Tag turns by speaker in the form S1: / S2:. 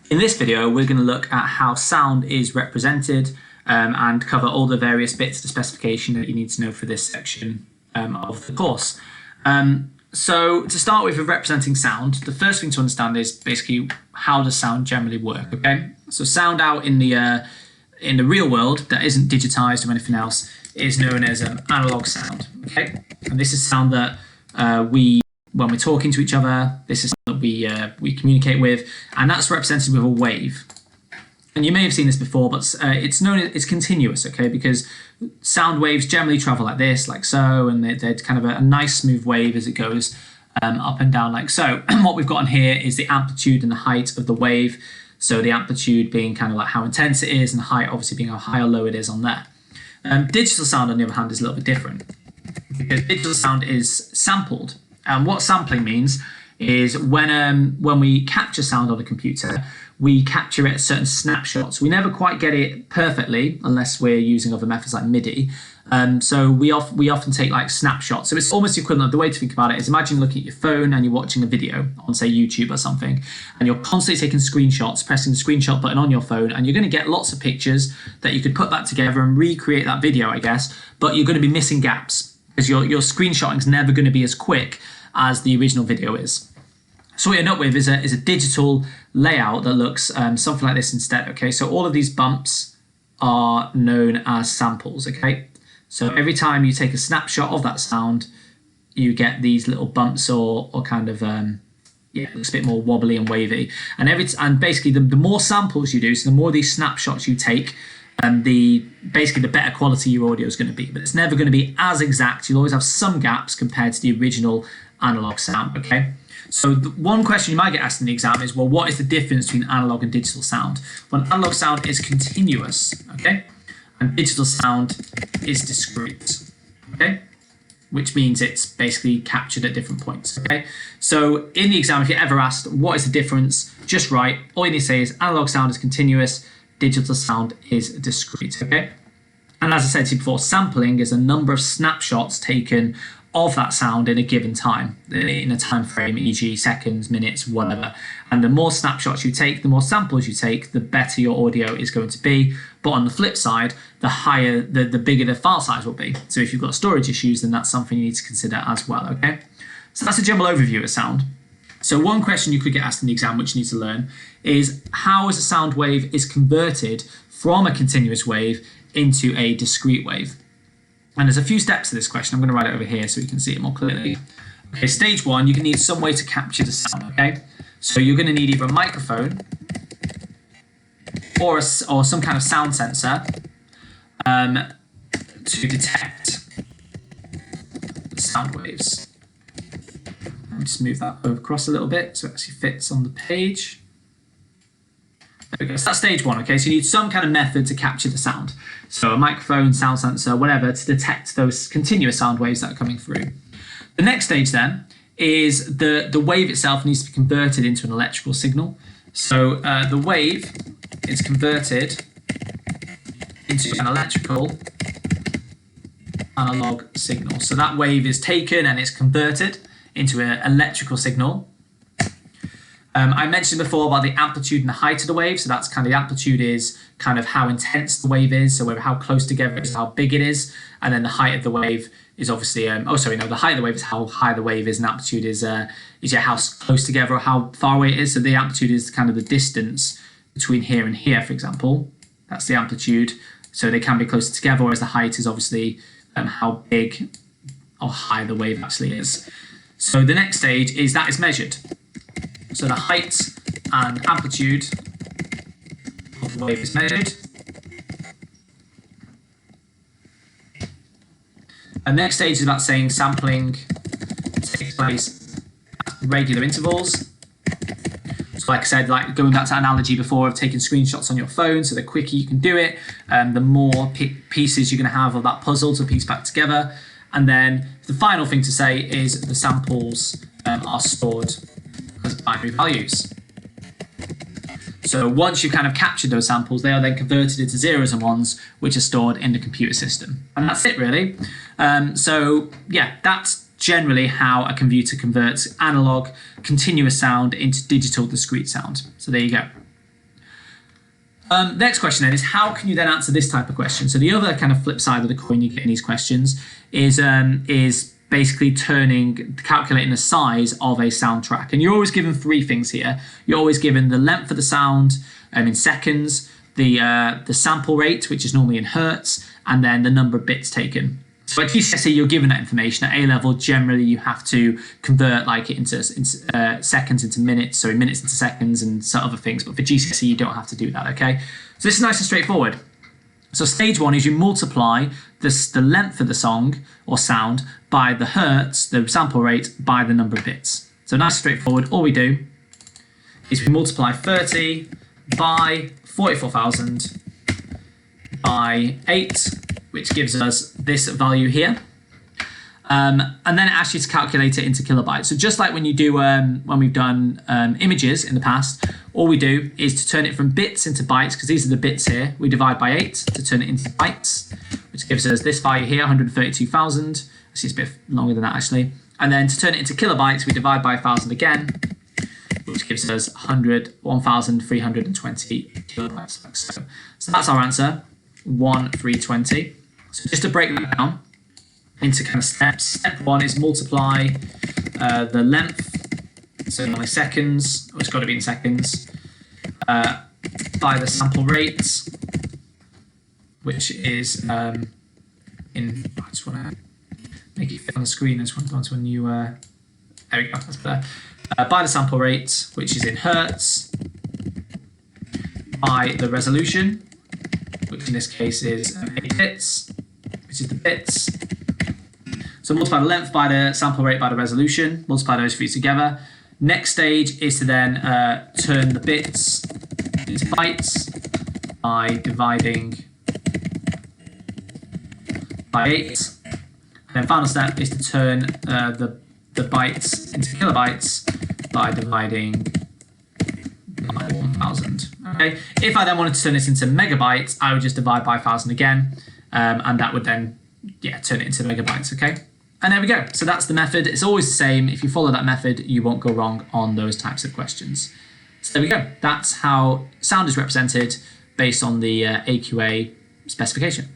S1: In this video, we're going to look at how sound is represented and cover all the various bits of the specification that you need to know for this section of the course. So to start with representing sound, the first thing to understand is basically how does sound generally work, okay? So sound out in the real world that isn't digitized or anything else is known as an analog sound, okay? And this is sound that when we're talking to each other, this is something that we communicate with, and that's represented with a wave. And you may have seen this before, but it's continuous, okay? Because sound waves generally travel like this, like so, and they're kind of a nice smooth wave as it goes up and down like so. And what we've got on here is the amplitude and the height of the wave. So the amplitude being kind of like how intense it is, and the height obviously being how high or low it is on there. Digital sound, on the other hand, is a little bit different, because digital sound is sampled. And what sampling means is when we capture sound on a computer, we capture it at certain snapshots. We never quite get it perfectly unless we're using other methods like MIDI. So we often take like snapshots. So it's almost the equivalent. The way to think about it is imagine looking at your phone and you're watching a video on, say, YouTube or something, and you're constantly taking screenshots, pressing the screenshot button on your phone, and you're going to get lots of pictures that you could put that together and recreate that video, I guess, but you're going to be missing gaps because your screenshotting is never going to be as quick as the original video is. So what you end up with is a digital layout that looks something like this instead, okay? So all of these bumps are known as samples, okay? So every time you take a snapshot of that sound, you get these little bumps or kind of, it looks a bit more wobbly and wavy. And basically the more samples you do, so the more these snapshots you take, basically the better quality your audio is going to be. But it's never going to be as exact. You'll always have some gaps compared to the original analog sound, okay? So one question you might get asked in the exam is, well, what is the difference between analog and digital sound? Well, analog sound is continuous, okay? And digital sound is discrete, okay? Which means it's basically captured at different points, okay? So in the exam, if you're ever asked, what is the difference? Just write, all you need to say is analog sound is continuous, digital sound is discrete, okay? And as I said to you before, sampling is a number of snapshots taken of that sound in a given time, in a time frame, e.g. seconds, minutes, whatever. And the more snapshots you take, the more samples you take, the better your audio is going to be. But on the flip side, the bigger the file size will be. So if you've got storage issues, then that's something you need to consider as well, okay? So that's a general overview of sound. So one question you could get asked in the exam, which you need to learn, is how is a sound wave is converted from a continuous wave into a discrete wave? And there's a few steps to this question. I'm going to write it over here so you can see it more clearly. Okay, stage one, you're going to need some way to capture the sound, okay? So you're going to need either a microphone or some kind of sound sensor to detect the sound waves. Let me just move that over across a little bit so it actually fits on the page. There we go. So that's stage one, okay? So you need some kind of method to capture the sound. So a microphone, sound sensor, whatever, to detect those continuous sound waves that are coming through. The next stage then is the wave itself needs to be converted into an electrical signal. So the wave is converted into an electrical analog signal. So that wave is taken and it's converted into an electrical signal. I mentioned before about the amplitude and the height of the wave. So that's kind of the amplitude is kind of how intense the wave is. So how close together it is, how big it is. And then the height of the wave is obviously, the height of the wave is how high the wave is, and amplitude is how close together or how far away it is. So the amplitude is kind of the distance between here and here, for example. That's the amplitude. So they can be closer together, whereas the height is obviously how big or high the wave actually is. So the next stage is that is measured. So the height and amplitude of the wave is measured. And the next stage is about saying sampling takes place at regular intervals. So like I said, like going back to that analogy before of taking screenshots on your phone, so the quicker you can do it, the more pieces you're going to have of that puzzle to piece back together. And then the final thing to say is the samples are stored as binary values. So once you've kind of captured those samples, they are then converted into zeros and ones, which are stored in the computer system. And that's it, really. So yeah, that's generally how a computer converts analog continuous sound into digital discrete sound. So there you go. Next question then is how can you then answer this type of question? So the other kind of flip side of the coin you get in these questions is basically calculating the size of a soundtrack. And you're always given three things here. You're always given the length of the sound in seconds, the sample rate, which is normally in hertz, and then the number of bits taken. So at GCSE, you're given that information. At A-level, generally, you have to convert like into seconds into minutes, so minutes into seconds and some other things. But for GCSE, you don't have to do that, okay? So this is nice and straightforward. So stage one is you multiply the length of the song or sound by the hertz, the sample rate, by the number of bits. So nice and straightforward. All we do is we multiply 30 by 44,000 by 8, which gives us this value here. And then it asks you to calculate it into kilobytes. So just like when you do when we've done images in the past, all we do is to turn it from bits into bytes, because these are the bits here. We divide by 8 to turn it into bytes, which gives us this value here, 132,000. Actually, it's a bit longer than that, actually. And then to turn it into kilobytes, we divide by 1,000 again, which gives us 1,320 kilobytes. So that's our answer, 1,320. So just to break that down into kind of steps. Step one is multiply the length, so in seconds, it's got to be in seconds, by the sample rate, which is I just want to make it fit on the screen. I just want to go onto a new, there we go, that's better. By the sample rate, which is in hertz, by the resolution, which in this case is 8 bits, which is the bits. So multiply the length by the sample rate by the resolution, multiply those three together. Next stage is to then turn the bits into bytes by dividing by 8. And then final step is to turn the bytes into kilobytes by dividing by 1,000. Okay. If I then wanted to turn this into megabytes, I would just divide by 1,000 again, and that would then turn it into megabytes. Okay. And there we go. So that's the method. It's always the same. If you follow that method, you won't go wrong on those types of questions. So there we go. That's how sound is represented based on the AQA specification.